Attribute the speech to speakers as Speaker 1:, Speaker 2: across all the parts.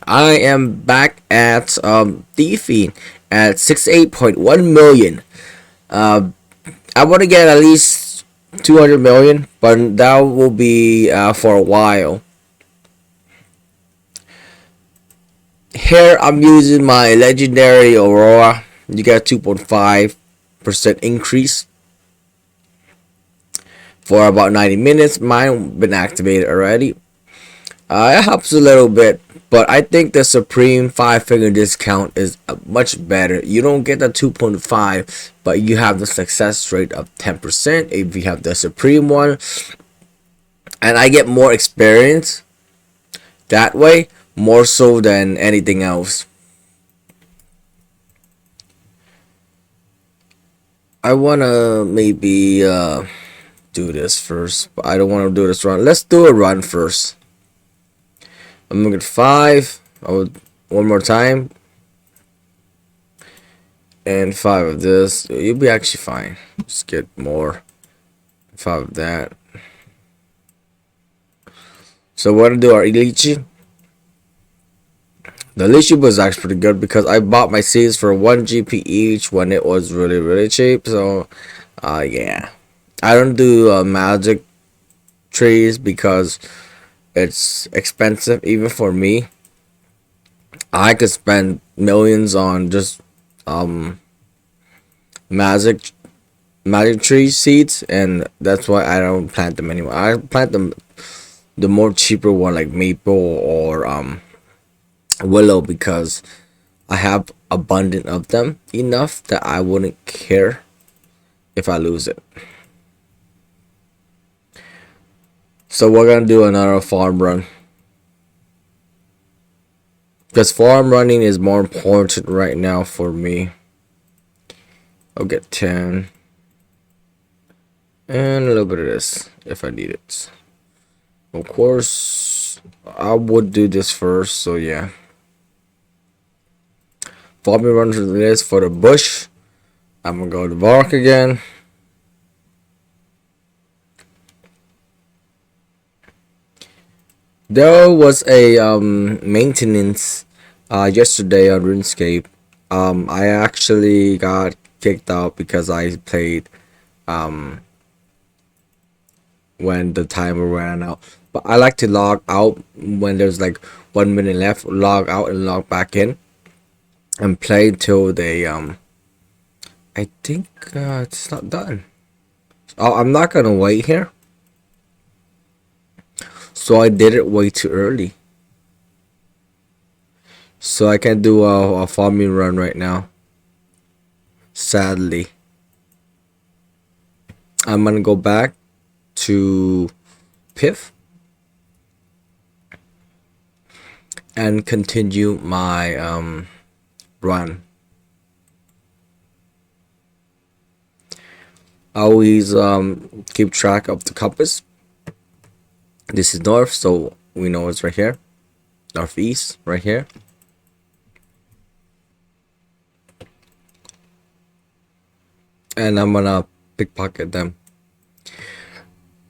Speaker 1: I am back at DeFi at 68.1 million. Uh, I want to get at least 200 million, but that will be for a while. Here I'm using my legendary Aurora. You get 2.5% increase for about 90 minutes. Mine been activated already. It helps a little bit, but I think the Supreme 5-figure discount is much better. You don't get the 2.5, but you have the success rate of 10% if you have the Supreme one. And I get more experience that way, more so than anything else. I wanna maybe do this first, but I don't want to do this run. Let's do a run first. I'm gonna get 5. One more time. And 5 of this. You'll be actually fine. Just get more. 5 of that. So we're gonna do our lychee. The lychee was actually pretty good because I bought my seeds for 1 GP each when it was really cheap. So yeah. I don't do magic trees because it's expensive even for me. I could spend millions on just magic tree seeds, and that's why I don't plant them anymore. I plant them the more cheaper one like maple or willow because I have abundant of them enough that I wouldn't care if I lose it. So we're gonna do another farm run because farm running is more important right now for me. I'll get 10 and a little bit of this if I need it. Of course, I would do this first, so yeah. Farming run for this for the bush. I'm gonna go to bark again. There was a maintenance yesterday on Runescape. I actually got kicked out because I played when the timer ran out. But I like to log out when there's like 1 minute left, log out and log back in and play till they I think it's not done. Oh, I'm not gonna wait here. So I did it way too early. So I can't do a farming run right now. Sadly. I'm gonna go back to Piff and continue my run. I always keep track of the compass. This is north, so we know it's right here. Northeast, right here. And I'm gonna pickpocket them.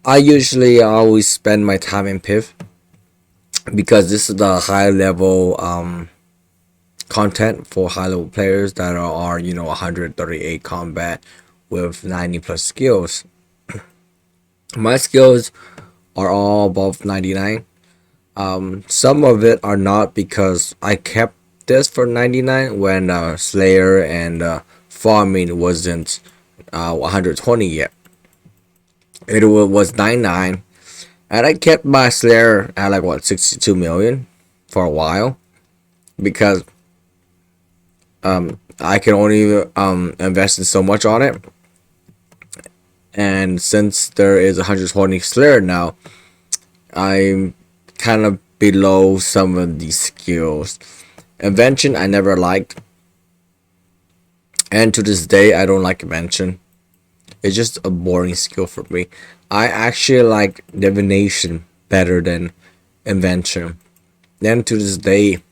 Speaker 1: I usually always spend my time in Piv because this is the high level content for high level players that are 138 combat with 90 plus skills. My skills are all above 99. Some of it are not because I kept this for 99 when Slayer and farming wasn't 120 yet. It was 99, and I kept my Slayer at like what 62 million for a while because I can only invest in so much on it, and since there is 120 Slayer now, I'm kind of below some of these skills. Invention I never liked, and to this day I don't like invention. It's just a boring skill for me. I actually like divination better than invention. Then to this day,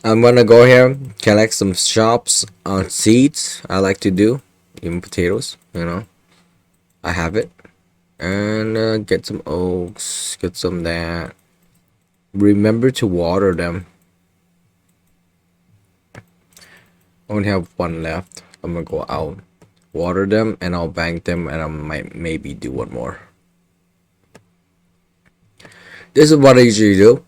Speaker 1: I'm gonna go here, collect some shops on seeds. I like to do, even potatoes. I have it, and get some oaks, get some that. Remember to water them. Only have one left. I'm gonna go out, water them, and I'll bank them, and I might maybe do one more. This is what I usually do.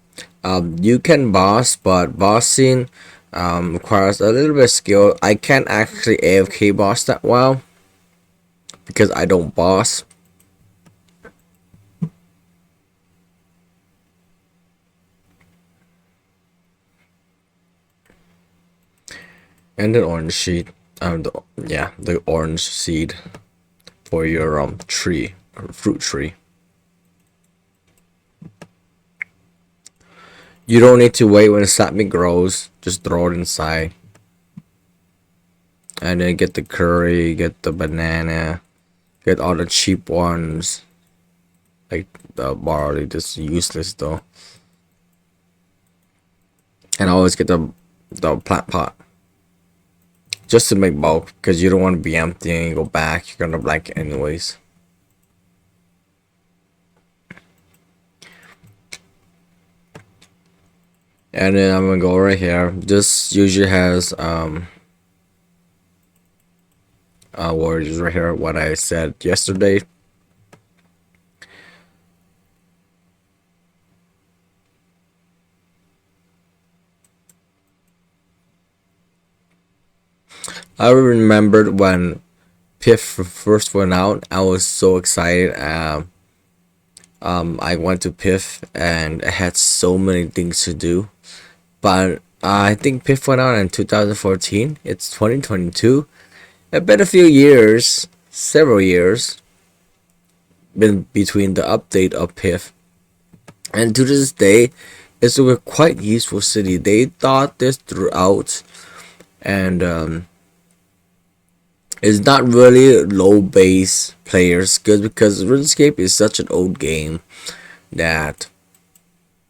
Speaker 1: You can boss, but bossing requires a little bit of skill. I can't actually AFK boss that well because I don't boss. And the orange seed, the orange seed for your tree or fruit tree. You don't need to wait when the sapling grows. Just throw it inside. And then get the curry, get the banana, get all the cheap ones. Like the barley, just useless though. And always get the plant pot. Just to make bulk, because you don't want to be empty and you go back. You're gonna blank anyways. And then I'm gonna go right here. This usually has words right here, what I said yesterday. I remembered when Piff first went out, I was so excited. I went to Piff and I had so many things to do. But I think Piff went out in 2014. It's 2022. It's been a few years, several years, been between the update of Piff. And to this day, it's a quite useful city. They thought this throughout, and it's not really low base players good because RuneScape is such an old game that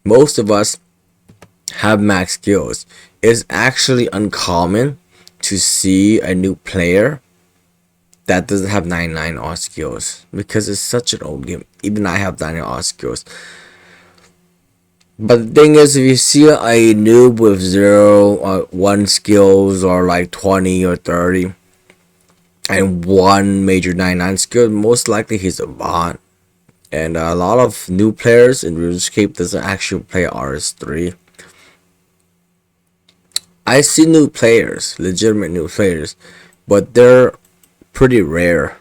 Speaker 1: most of us have max skills. It's actually uncommon to see a new player that doesn't have 99 odd skills because it's such an old game. Even I have 99 odd skills. But the thing is, if you see a noob with 0 or 1 skills or like 20 or 30 and 1 major 99 skill, most likely he's a bot. And a lot of new players in RuneScape doesn't actually play RS3. I see new players, legitimate new players, but they're pretty rare.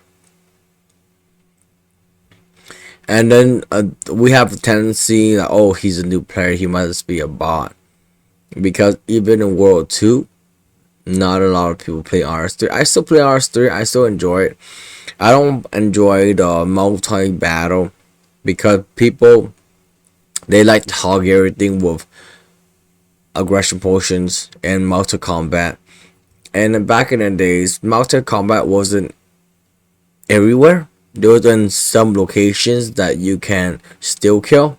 Speaker 1: And then we have a tendency that, oh, he's a new player, he must be a bot. Because even in World 2, not a lot of people play RS3. I still play RS3, I still enjoy it. I don't enjoy the multi-battle because people, they like to hog everything with aggression potions and multi-combat. And back in the days, multi-combat wasn't everywhere. There was in some locations that you can still kill,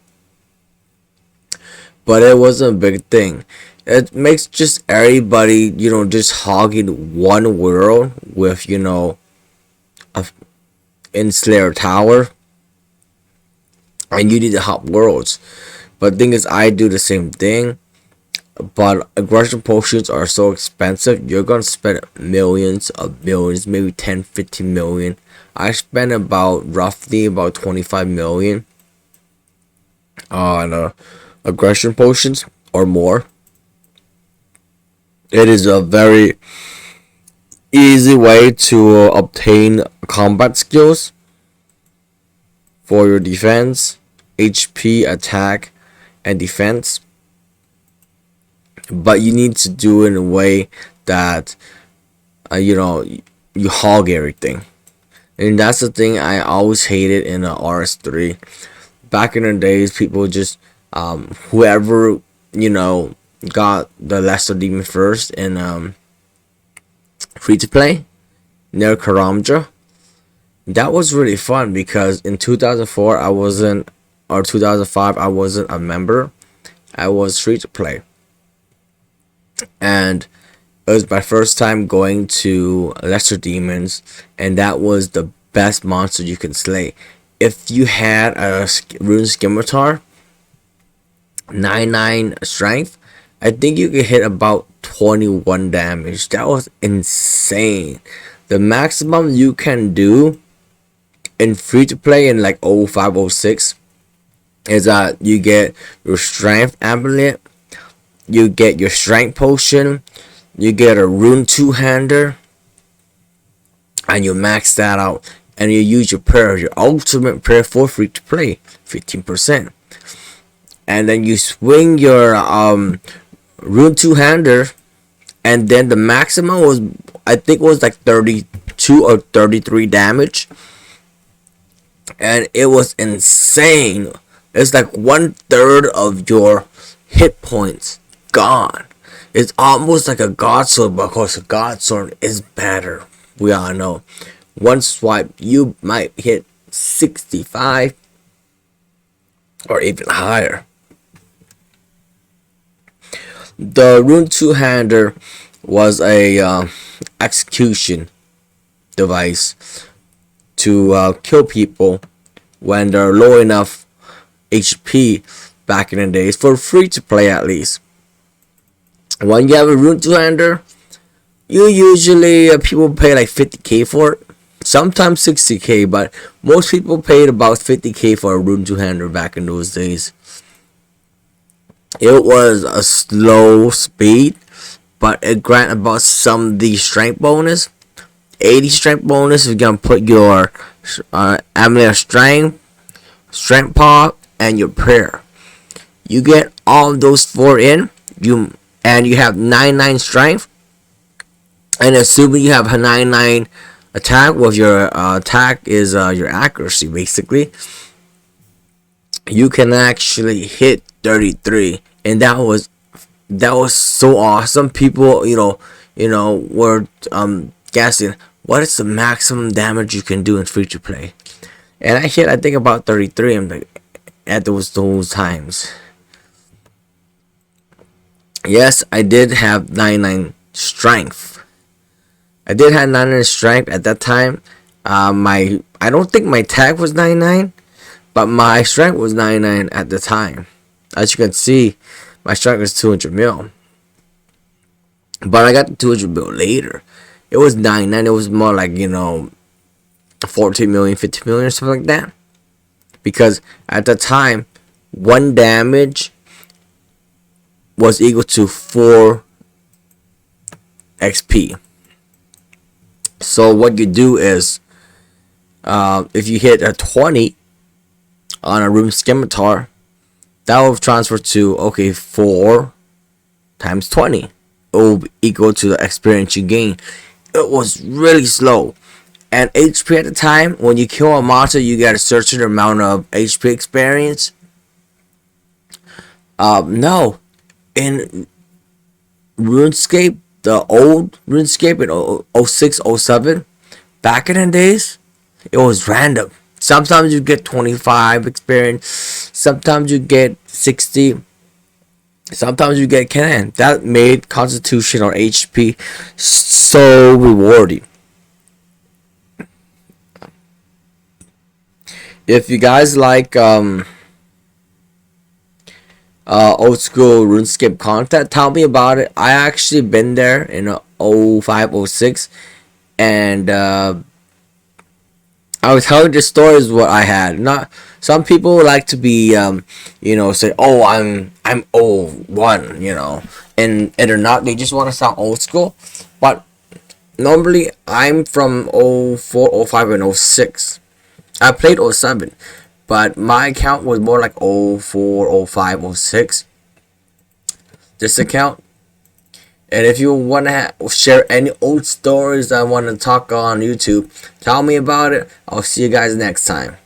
Speaker 1: but it wasn't a big thing. It makes just everybody, just hogging one world with, in Slayer Tower, and you need to hop worlds. But the thing is, I do the same thing. But aggression potions are so expensive, you're gonna spend millions of millions, maybe 10, 15 million. I spent roughly about 25 million on aggression potions or more. It is a very easy way to obtain combat skills for your defense, HP, attack, and defense. But you need to do it in a way that you hog everything. And that's the thing I always hated in RS3. Back in the days, people just whoever got the lesser demon first in free to play near Karamja. That was really fun because in 2004 I wasn't, or 2005 I wasn't a member. I was free to play. And it was my first time going to lesser demons, and that was the best monster you can slay. If you had a rune scimitar, 99 strength, I think you could hit about 21 damage. That was insane. The maximum you can do in free to play in like 0506 is that you get your strength amulet, you get your strength potion, you get a rune two-hander, and you max that out, and you use your prayer, your ultimate prayer for free to play, 15%. And then you swing your rune two-hander, and then the maximum was, I think, was like 32 or 33 damage, and it was insane. It's like 1/3 of your hit points gone. It's almost like a god sword, but of course a god sword is better. We all know. One swipe, you might hit 65 or even higher. The rune two-hander was a execution device to kill people when they're low enough HP back in the days, for free to play at least. When you have a rune two-hander, you usually people pay like 50k for it, sometimes 60k, but most people paid about 50k for a rune two-hander back in those days. It was a slow speed, but it granted about some the strength bonus. 80 strength bonus is gonna put your amulet strength paw, and your prayer. You get all those four in, you have 99 strength, and assuming you have a 99 attack, with your attack is your accuracy basically, you can actually hit 33, and that was so awesome. People, were guessing what is the maximum damage you can do in free to play, and I hit, I think, about 33. I'm like, at those times. Yes, I did have 99 strength. I did have 99 strength at that time. I don't think my attack was 99, but my strength was 99 at the time. As you can see, my strength was 200 mil. But I got the 200 mil later. It was 99. It was more like, 14 million, 15 million, or something like that. Because at the time, 1 damage was equal to 4 XP. So what you do is, if you hit a 20 on a room scimitar, that will transfer to 4 times 20. It will equal to the experience you gain. It was really slow. And HP at the time, when you kill a monster, you get a certain amount of HP experience. No. In Runescape, the old Runescape in 06, 07, back in the days, it was random. Sometimes you get 25 experience, sometimes you get 60, sometimes you get 10. That made Constitution or HP so rewarding. If you guys like old school RuneScape content, tell me about it. I actually been there in 05, 06, and I was telling the stories what I had. Not some people like to be say, oh, I'm 01, and they're not. They just want to sound old school. But normally I'm from 04, 05, and 06. I played 07, but my account was more like 04, 05, 06. This account. And if you want to share any old stories I want to talk on YouTube, tell me about it. I'll see you guys next time.